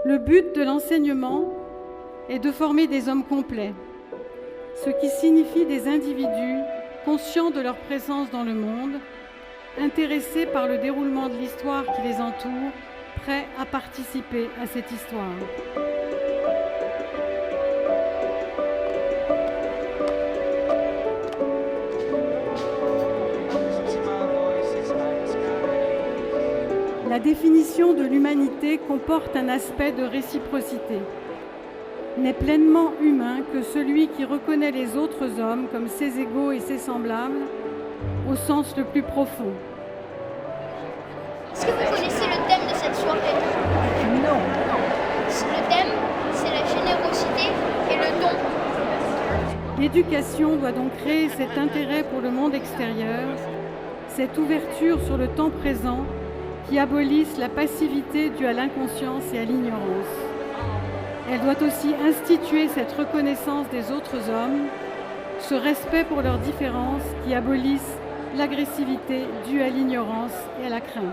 Le but de l'enseignement est de former des hommes complets, ce qui signifie des individus conscients de leur présence dans le monde, intéressés par le déroulement de l'histoire qui les entoure, prêts à participer à cette histoire. La définition de l'humanité comporte un aspect de réciprocité. N'est pleinement humain que celui qui reconnaît les autres hommes comme ses égaux et ses semblables, au sens le plus profond. Est-ce que vous connaissez le thème de cette soirée? Non. Le thème, c'est la générosité et le don. L'éducation doit donc créer cet intérêt pour le monde extérieur, cette ouverture sur le temps présent qui abolisse la passivité due à l'inconscience et à l'ignorance. Elle doit aussi instituer cette reconnaissance des autres hommes, ce respect pour leurs différences qui abolissent l'agressivité due à l'ignorance et à la crainte.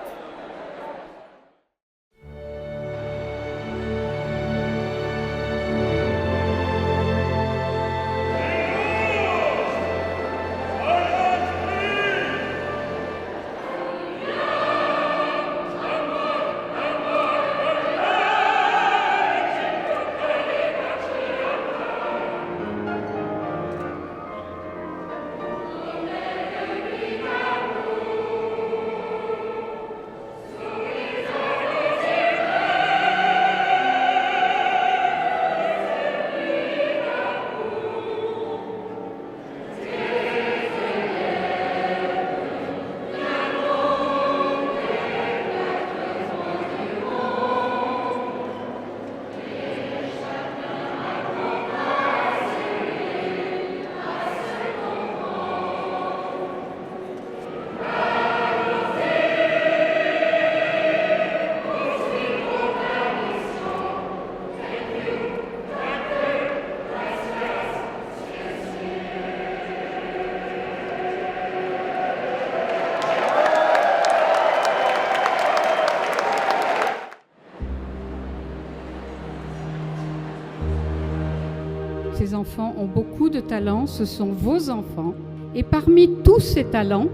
Ces enfants ont beaucoup de talents, ce sont vos enfants. Et parmi tous ces talents,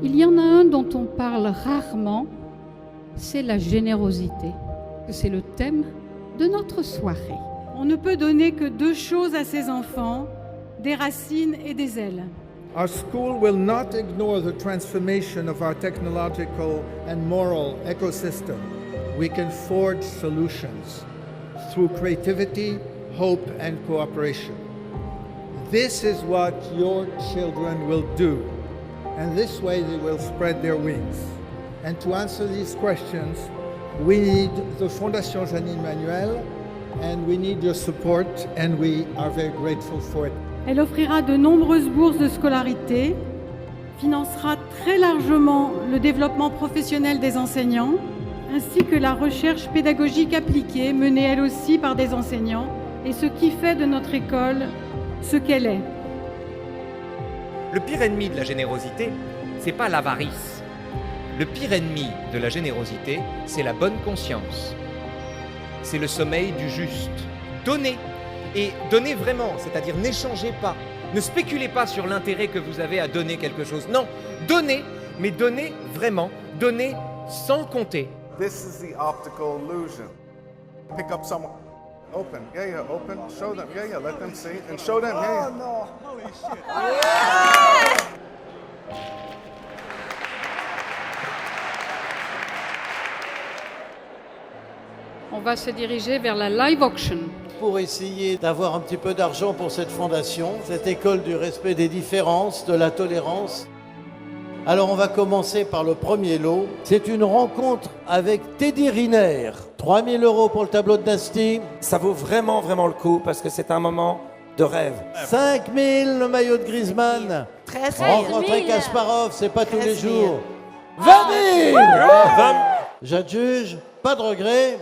il y en a un dont on parle rarement, c'est la générosité. C'est le thème de notre soirée. On ne peut donner que deux choses à ces enfants, des racines et des ailes. Our school will not ignore the transformation of our technological and moral ecosystem. We can forge solutions through creativity, hope and cooperation. This is what your children will do, and this way they will spread their wings. And to answer these questions, we need the Fondation Janine Manuel, and we need your support, and we are very grateful for it. Elle offrira de nombreuses bourses de scolarité, financera très largement le développement professionnel des enseignants, ainsi que la recherche pédagogique appliquée menée elle aussi par des enseignants, et ce qui fait de notre école ce qu'elle est. Le pire ennemi de la générosité, c'est pas l'avarice. Le pire ennemi de la générosité, c'est la bonne conscience. C'est le sommeil du juste. Donnez, et donnez vraiment, c'est-à-dire n'échangez pas. Ne spéculez pas sur l'intérêt que vous avez à donner quelque chose. Non, donnez, mais donnez vraiment. Donnez sans compter. This is the optical illusion. Pick up someone. Open, yeah, open. Show them, yeah, let them see. And show them, yeah. Oh no, holy shit. On va se diriger vers la live auction. Pour essayer d'avoir un petit peu d'argent pour cette fondation, cette école du respect des différences, de la tolérance. Alors on va commencer par le premier lot. C'est une rencontre avec Teddy Riner. 3 000 € pour le tableau de Nasty. Ça vaut vraiment, vraiment le coup parce que c'est un moment de rêve. 5 000 le maillot de Griezmann. 13 000. Rencontrer Kasparov, c'est pas tous les 13 000. jours. 20 000. J'adjuge, pas de regret.